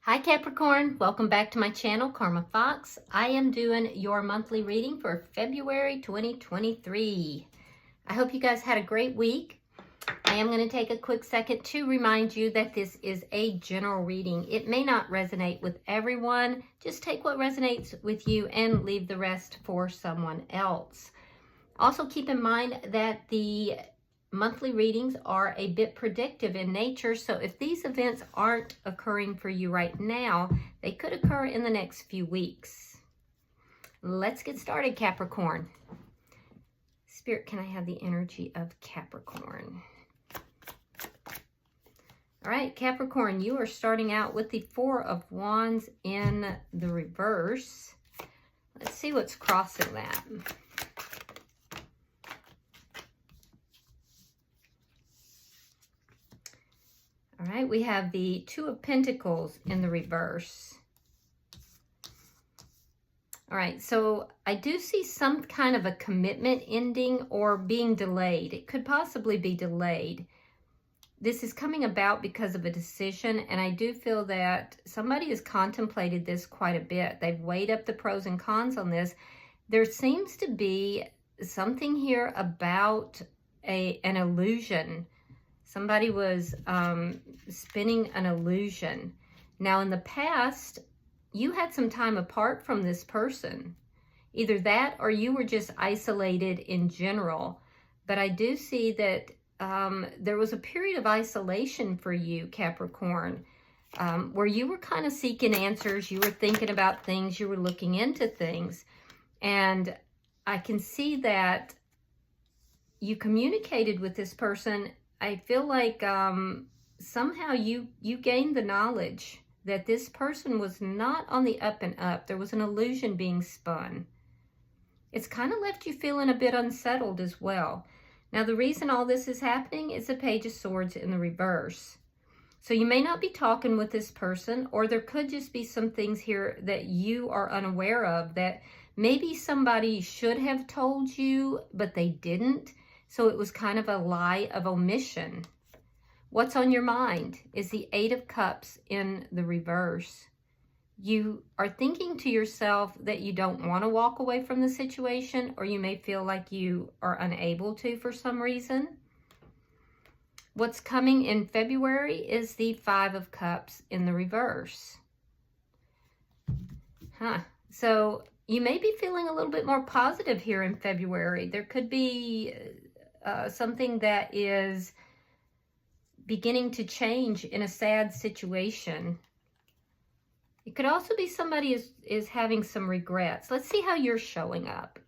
Hi Capricorn, welcome back to my channel, Karma Fox. I am doing your monthly reading for February 2023. I hope you guys had a great week. I am going to take a quick second to remind you that this is a general reading. It may not resonate with everyone. Just take what resonates with you and leave the rest for someone else. Also keep in mind that the monthly readings are a bit predictive in nature, so if these events aren't occurring for you right now, they could occur in the next few weeks. Let's get started, Capricorn. Spirit, can I have the energy of Capricorn? All right, Capricorn, you are starting out with the Four of Wands in the reverse. Let's see what's crossing that. All right, we have the Two of Pentacles in the reverse. All right, so I do see some kind of a commitment ending or being delayed. It could possibly be delayed. This is coming about because of a decision, and I do feel that somebody has contemplated this quite a bit. They've weighed up the pros and cons on this. There seems to be something here about an illusion. Somebody was spinning an illusion. Now, in the past, you had some time apart from this person. Either that or you were just isolated in general. But I do see that there was a period of isolation for you, Capricorn, where you were kind of seeking answers. You were thinking about things. You were looking into things. And I can see that you communicated with this person. I feel like somehow you gained the knowledge that this person was not on the up and up. There was an illusion being spun. It's kind of left you feeling a bit unsettled as well. Now, the reason all this is happening is the Page of Swords in the reverse. So you may not be talking with this person, or there could just be some things here that you are unaware of that maybe somebody should have told you, but they didn't. So it was kind of a lie of omission. What's on your mind is the Eight of Cups in the reverse. You are thinking to yourself that you don't want to walk away from the situation, or you may feel like you are unable to for some reason. What's coming in February is the Five of Cups in the reverse. So you may be feeling a little bit more positive here in February. There could be something that is beginning to change in a sad situation. It could also be somebody is having some regrets. Let's see how you're showing up.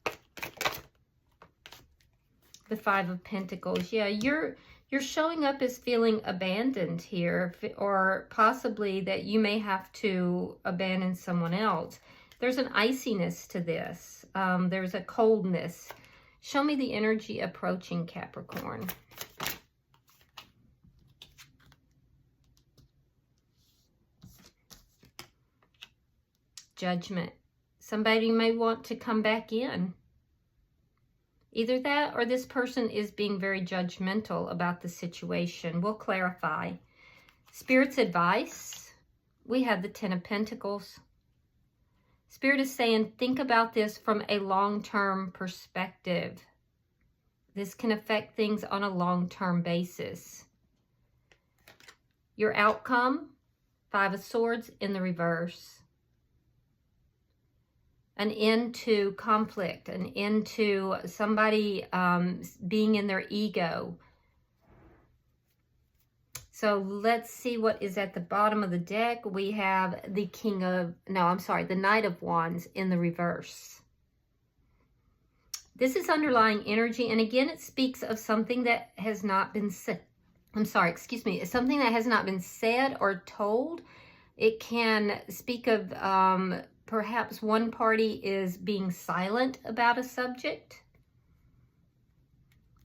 The Five of Pentacles. Yeah, you're showing up as feeling abandoned here, or possibly that you may have to abandon someone else. There's an iciness to this. There's a coldness. Show me the energy approaching Capricorn. Judgment. Somebody may want to come back in. Either that or this person is being very judgmental about the situation. We'll clarify. Spirit's advice. We have the Ten of Pentacles. Spirit is saying, think about this from a long-term perspective. This can affect things on a long-term basis. Your outcome, Five of Swords in the reverse. An end to conflict, an end to somebody being in their ego. So let's see what is at the bottom of the deck. We have the the Knight of Wands in the reverse. This is underlying energy, and again, it speaks of something that has not been said. Something that has not been said or told. It can speak of perhaps one party is being silent about a subject.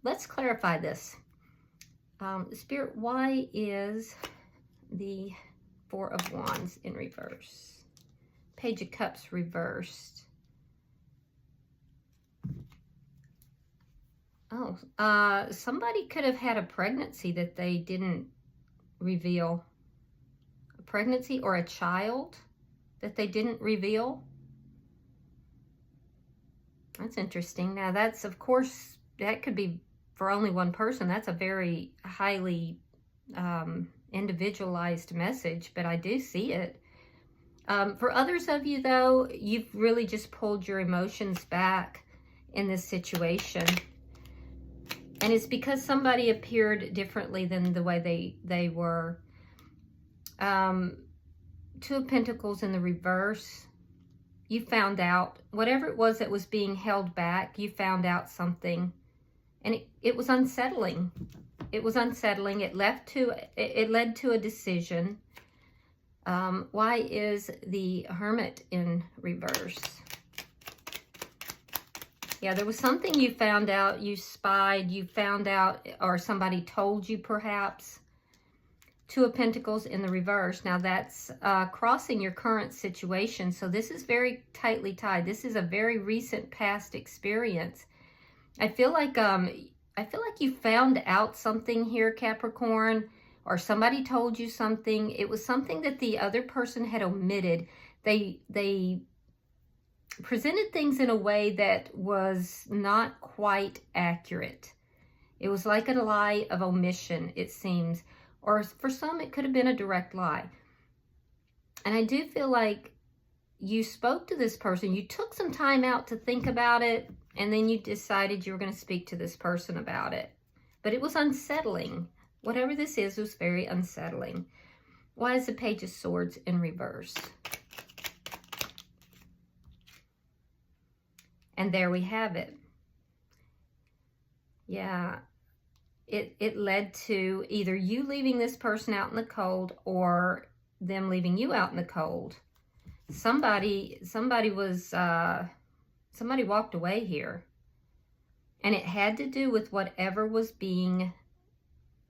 Let's clarify this. Spirit, why is the Four of Wands in reverse? Page of Cups reversed. Oh, somebody could have had a pregnancy that they didn't reveal. pregnancy or a child that they didn't reveal. That's interesting. Now that's, of course, that could be for only one person. That's a very highly individualized message, but I do see it. For others of you, though, you've really just pulled your emotions back in this situation. And it's because somebody appeared differently than the way they were. Two of Pentacles in the reverse. You found out, whatever it was that was being held back, you found out something. And it was unsettling. It was unsettling. It led to a decision. Why is the Hermit in reverse? Yeah, there was something you found out, you spied, you found out, or somebody told you perhaps. Two of Pentacles in the reverse. Now that's crossing your current situation. So this is very tightly tied. This is a very recent past experience. I feel like you found out something here, Capricorn, or somebody told you something. It was something that the other person had omitted. They presented things in a way that was not quite accurate. It was like a lie of omission, it seems. Or for some, it could have been a direct lie. And I do feel like you spoke to this person. You took some time out to think about it, and then you decided you were going to speak to this person about it. But it was unsettling. Whatever this is was very unsettling. Why is the Page of Swords in reverse? And there we have it. Yeah. It led to either you leaving this person out in the cold or them leaving you out in the cold. Somebody walked away here. And it had to do with whatever was being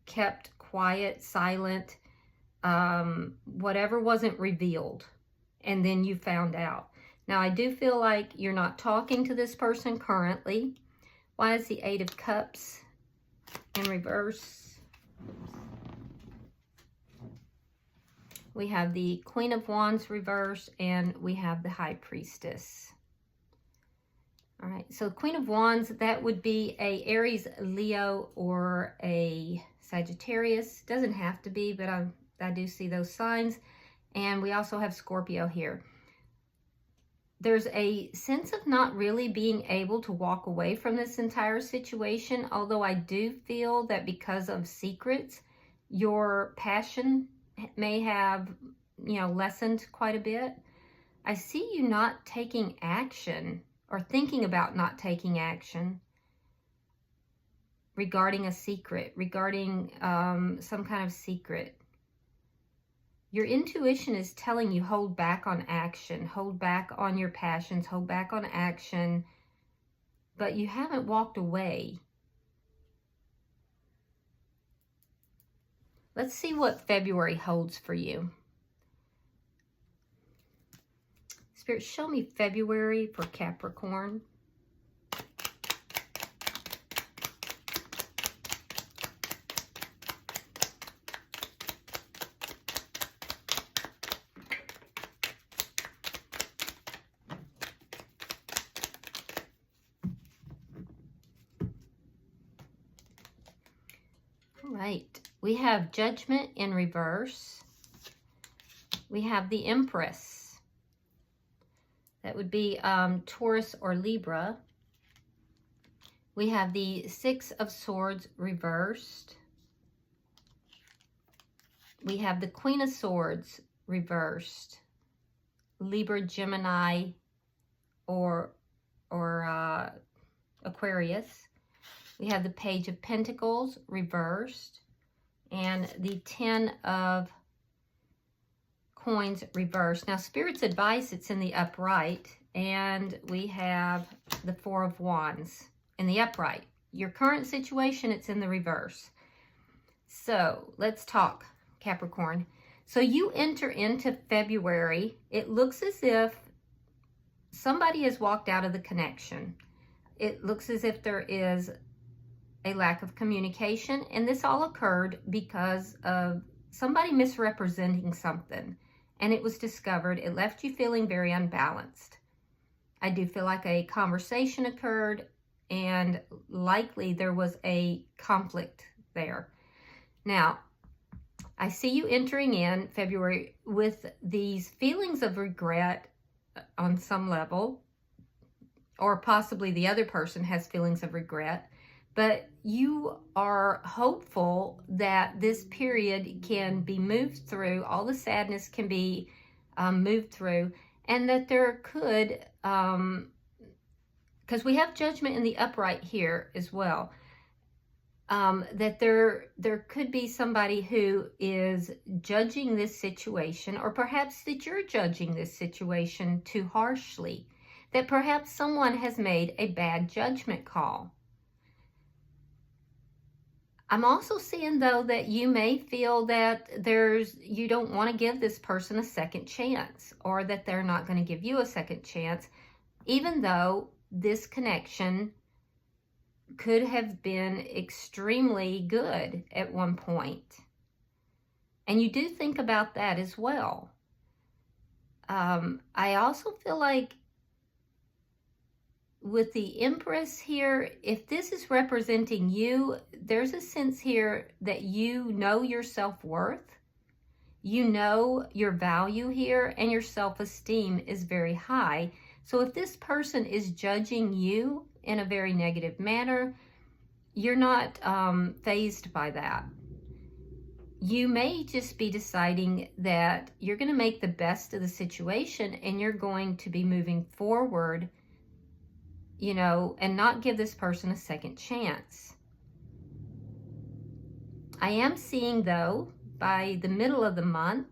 kept quiet, silent, whatever wasn't revealed. And then you found out. Now, I do feel like you're not talking to this person currently. Why is the Eight of Cups in reverse? We have the Queen of Wands reverse, and we have the High Priestess. All right, so Queen of Wands, that would be a Aries, Leo, or a Sagittarius. Doesn't have to be, but I do see those signs. And we also have Scorpio here. There's a sense of not really being able to walk away from this entire situation, although I do feel that because of secrets, your passion may have, lessened quite a bit. I see you not taking action or thinking about not taking action regarding a secret, regarding some kind of secret. Your intuition is telling you hold back on action, hold back on your passions, hold back on action, but you haven't walked away. Let's see what February holds for you. Spirit, show me February for Capricorn. Right, we have Judgment in reverse. We have the Empress. That would be Taurus or Libra. We have the Six of Swords reversed. We have the Queen of Swords reversed. Libra, Gemini, or Aquarius. We have the Page of Pentacles reversed and the Ten of Coins reversed. Now, Spirit's advice, it's in the upright, and we have the Four of Wands in the upright. Your current situation, it's in the reverse. So, let's talk, Capricorn. So, you enter into February. It looks as if somebody has walked out of the connection. It looks as if there is a lack of communication, and this all occurred because of somebody misrepresenting something, and it was discovered. It left you feeling very unbalanced. I do feel like a conversation occurred, and likely there was a conflict there. Now, I see you entering in February with these feelings of regret on some level, or possibly the other person has feelings of regret, but you are hopeful that this period can be moved through, all the sadness can be moved through, and that there could, because we have judgment in the upright here as well, that there could be somebody who is judging this situation, or perhaps that you're judging this situation too harshly, that perhaps someone has made a bad judgment call. I'm also seeing, though, that you may feel that you don't want to give this person a second chance, or that they're not going to give you a second chance, even though this connection could have been extremely good at one point. And you do think about that as well. I also feel like with the Empress here, if this is representing you, there's a sense here that you know your self-worth, you know your value here, and your self-esteem is very high. So if this person is judging you in a very negative manner, you're not fazed by that. You may just be deciding that you're going to make the best of the situation, and you're going to be moving forward, you know, and not give this person a second chance. I am seeing, though, by the middle of the month,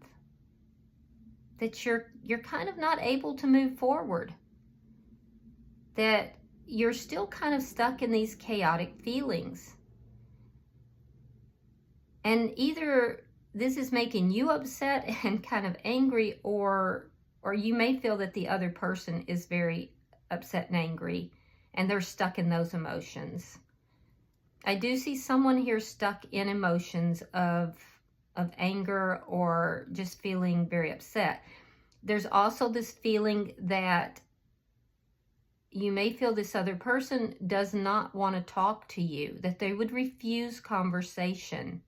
that you're kind of not able to move forward, that you're still kind of stuck in these chaotic feelings. And either this is making you upset and kind of angry, or you may feel that the other person is very upset and angry, and they're stuck in those emotions. I do see someone here stuck in emotions of anger, or just feeling very upset. There's also this feeling that you may feel this other person does not want to talk to you, that they would refuse conversation.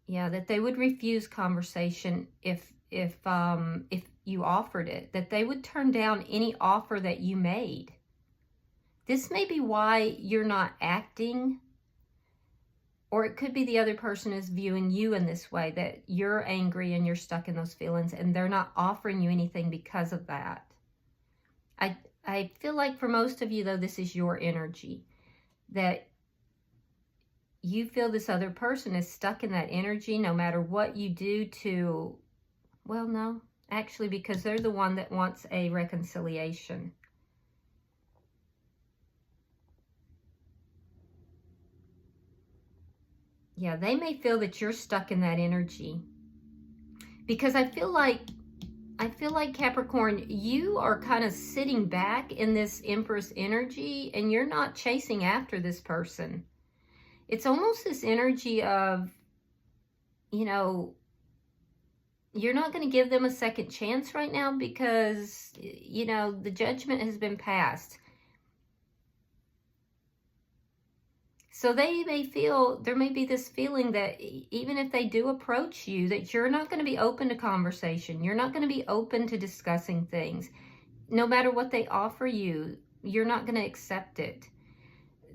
Yeah, that they would refuse conversation if you offered it, that they would turn down any offer that you made. This may be why you're not acting, or it could be the other person is viewing you in this way, that you're angry and you're stuck in those feelings, and they're not offering you anything because of that. I feel like for most of you, though, this is your energy, that you feel this other person is stuck in that energy no matter what you do to, well, no, actually, because they're the one that wants a reconciliation. Yeah, they may feel that you're stuck in that energy, because I feel like Capricorn, you are kind of sitting back in this Empress energy, and you're not chasing after this person. It's almost this energy of, you know, you're not going to give them a second chance right now because, you know, the judgment has been passed. So they may feel, there may be this feeling that even if they do approach you, that you're not going to be open to conversation. You're not going to be open to discussing things. No matter what they offer you, you're not going to accept it.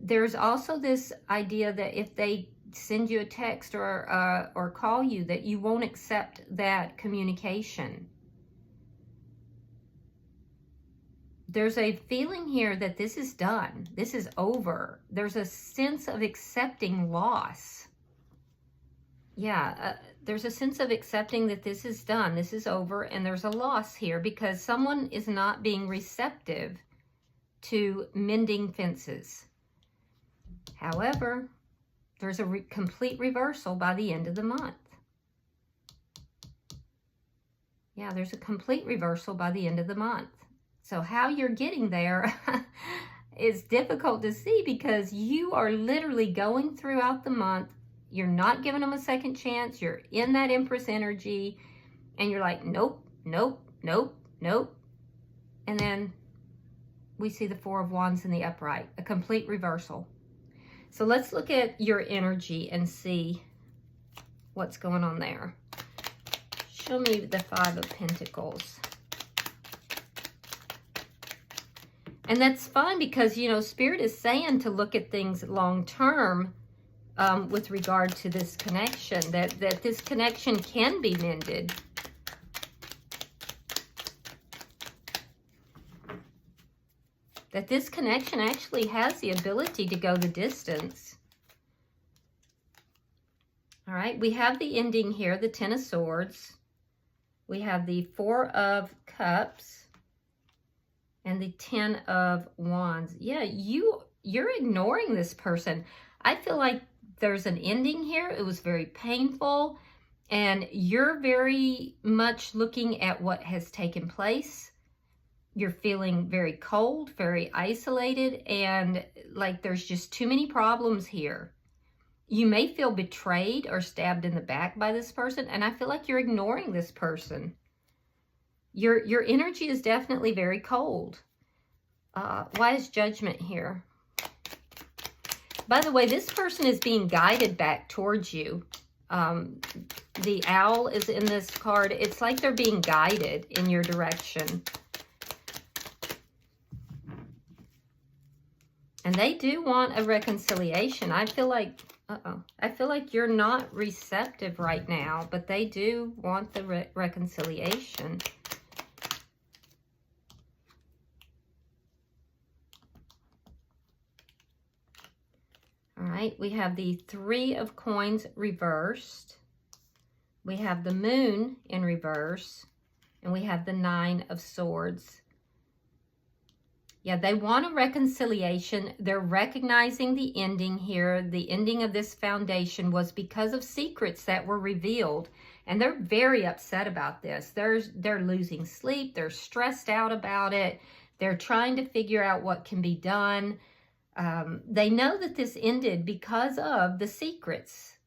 There's also this idea that if they send you a text or call you, that you won't accept that communication. There's a feeling here that this is done. This is over. There's a sense of accepting loss. Yeah, there's a sense of accepting that this is done. This is over, and there's a loss here because someone is not being receptive to mending fences. However, there's a complete reversal by the end of the month. Yeah, there's a complete reversal by the end of the month. So how you're getting there is difficult to see because you are literally going throughout the month. You're not giving them a second chance. You're in that Empress energy and you're like, nope, nope, nope, nope. And then we see the Four of Wands in the upright, a complete reversal. So let's look at your energy and see what's going on there. Show me the Five of Pentacles. And that's fine because, you know, Spirit is saying to look at things long term with regard to this connection, that this connection can be mended. That this connection actually has the ability to go the distance. All right, we have the ending here, the Ten of Swords. We have the Four of Cups and the Ten of Wands. Yeah, you're ignoring this person. I feel like there's an ending here. It was very painful, and you're very much looking at what has taken place. You're feeling very cold, very isolated, and like there's just too many problems here. You may feel betrayed or stabbed in the back by this person, and I feel like you're ignoring this person. Your energy is definitely very cold. Why is Judgment here? By the way, this person is being guided back towards you. The owl is in this card. It's like they're being guided in your direction. And they do want a reconciliation. I feel like, I feel like you're not receptive right now, but they do want the reconciliation. All right, we have the Three of Coins reversed. We have the Moon in reverse. And we have the Nine of Swords. Yeah, they want a reconciliation. They're recognizing the ending here. The ending of this foundation was because of secrets that were revealed. And they're very upset about this. They're losing sleep. They're stressed out about it. They're trying to figure out what can be done. They know that this ended because of the secrets.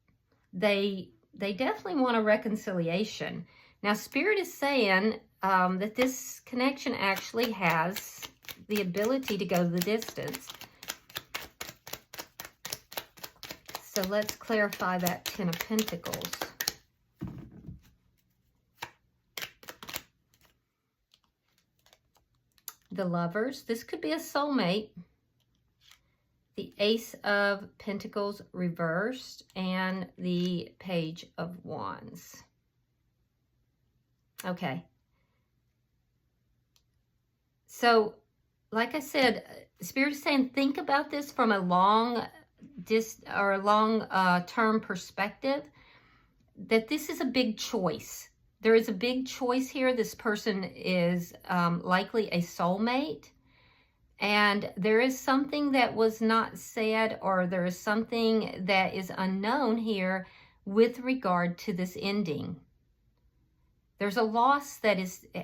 They definitely want a reconciliation. Now, Spirit is saying that this connection actually has the ability to go the distance. So let's clarify that Ten of Pentacles. The Lovers. This could be a soulmate. The Ace of Pentacles reversed and the Page of Wands. Okay. So, like I said, Spirit is saying think about this from a long-term perspective, that this is a big choice. There is a big choice here. This person is likely a soulmate, and there is something that was not said, or there is something that is unknown here with regard to this ending. There's a loss that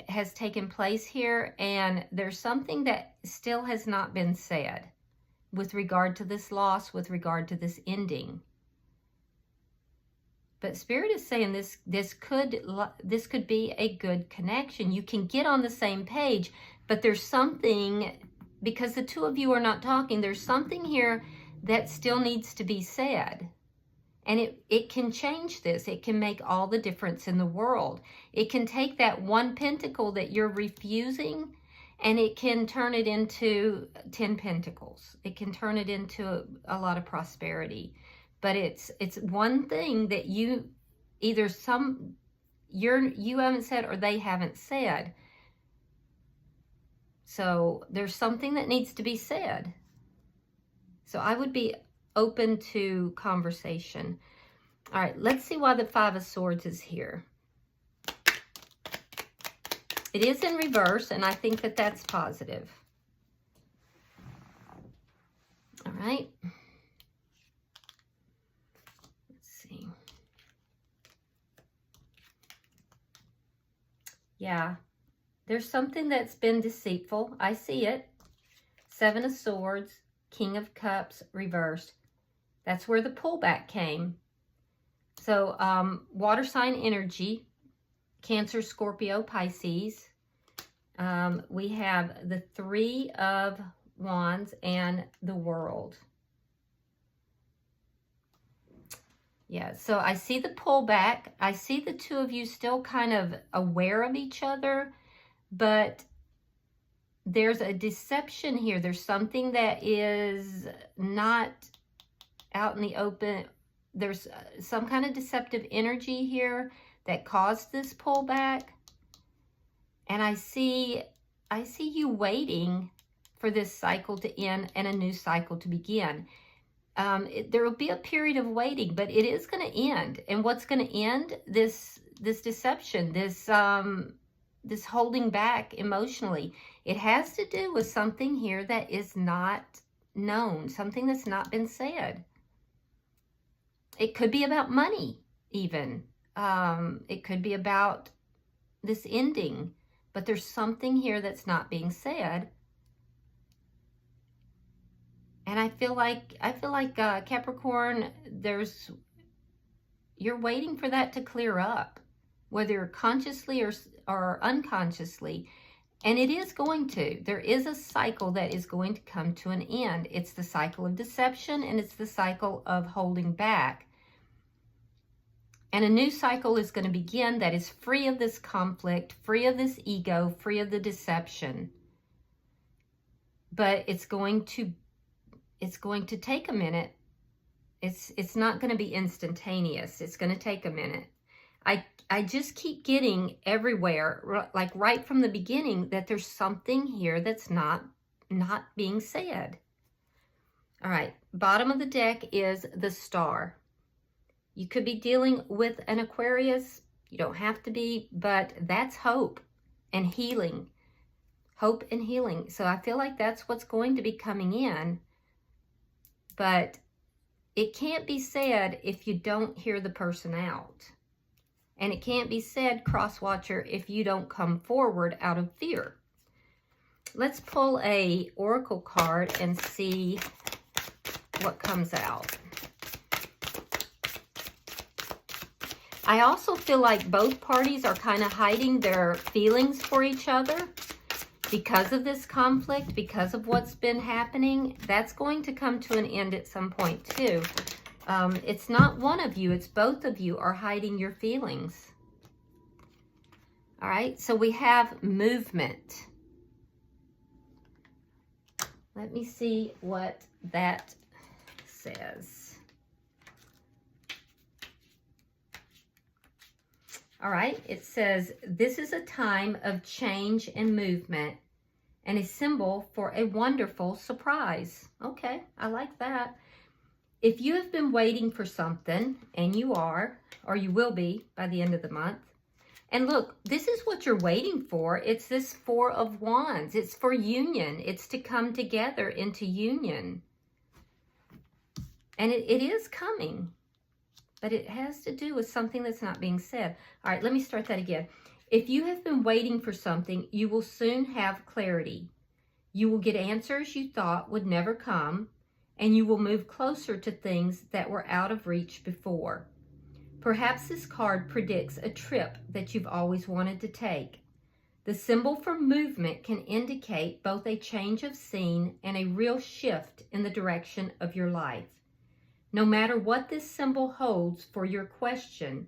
has taken place here, and there's something that still has not been said with regard to this loss, with regard to this ending. But Spirit is saying this could be a good connection. You can get on the same page, but there's something, because the two of you are not talking, there's something here that still needs to be said. And it can change this. It can make all the difference in the world. It can take that one pentacle that you're refusing, and it can turn it into 10 pentacles. It can turn it into a lot of prosperity. But it's one thing that you either you haven't said or they haven't said. So there's something that needs to be said. So I would be open to conversation. All right, let's see why the Five of Swords is here. It is in reverse, and I think that that's positive. All right. Let's see. Yeah, there's something that's been deceitful. I see it. Seven of Swords, King of Cups, reversed. That's where the pullback came. So water sign energy, Cancer, Scorpio, Pisces. We have the Three of Wands and the World. Yeah, so I see the pullback. I see the two of you still kind of aware of each other, but there's a deception here. There's something that is not out in the open. There's some kind of deceptive energy here that caused this pullback. And I see you waiting for this cycle to end and a new cycle to begin. There will be a period of waiting, but it is going to end. And what's going to end? This deception, this holding back emotionally. It has to do with something here that is not known, something that's not been said. It could be about money, even. It could be about this ending, but there's something here that's not being said. And I feel like Capricorn, you're waiting for that to clear up, whether consciously or unconsciously. And it is going to. There is a cycle that is going to come to an end. It's the cycle of deception, and it's the cycle of holding back. And a new cycle is going to begin that is free of this conflict, free of this ego, free of the deception. But it's going to take a minute. It's not going to be instantaneous. It's going to take a minute. I just keep getting everywhere, like right from the beginning, that there's something here that's not being said. All right, bottom of the deck is the Star. You could be dealing with an Aquarius. You don't have to be, but that's hope and healing. Hope and healing. So I feel like that's what's going to be coming in. But it can't be said if you don't hear the person out. And it can't be said, cross-watcher, if you don't come forward out of fear. Let's pull a oracle card and see what comes out. I also feel like both parties are kind of hiding their feelings for each other because of this conflict, because of what's been happening. That's going to come to an end at some point too. It's not one of you, it's both of you are hiding your feelings. All right, so we have movement. Let me see what that says. All right, it says, this is a time of change and movement and a symbol for a wonderful surprise. Okay, I like that. If you have been waiting for something, and you are, or you will be by the end of the month, and look, this is what you're waiting for. It's this Four of Wands. It's for union. It's to come together into union. And it is coming, but it has to do with something that's not being said. All right, let me start that again. If you have been waiting for something, you will soon have clarity. You will get answers you thought would never come, and you will move closer to things that were out of reach before. Perhaps this card predicts a trip that you've always wanted to take. The symbol for movement can indicate both a change of scene and a real shift in the direction of your life. No matter what this symbol holds for your question,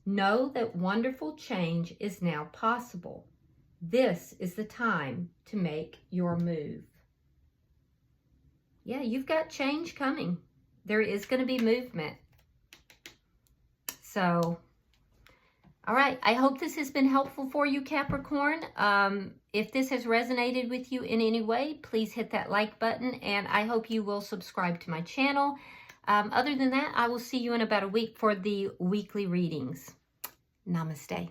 know that wonderful change is now possible. This is the time to make your move. Yeah, you've got change coming. There is going to be movement. So, all right. I hope this has been helpful for you, Capricorn. If this has resonated with you in any way, please hit that like button, and I hope you will subscribe to my channel. Other than that, I will see you in about a week for the weekly readings. Namaste.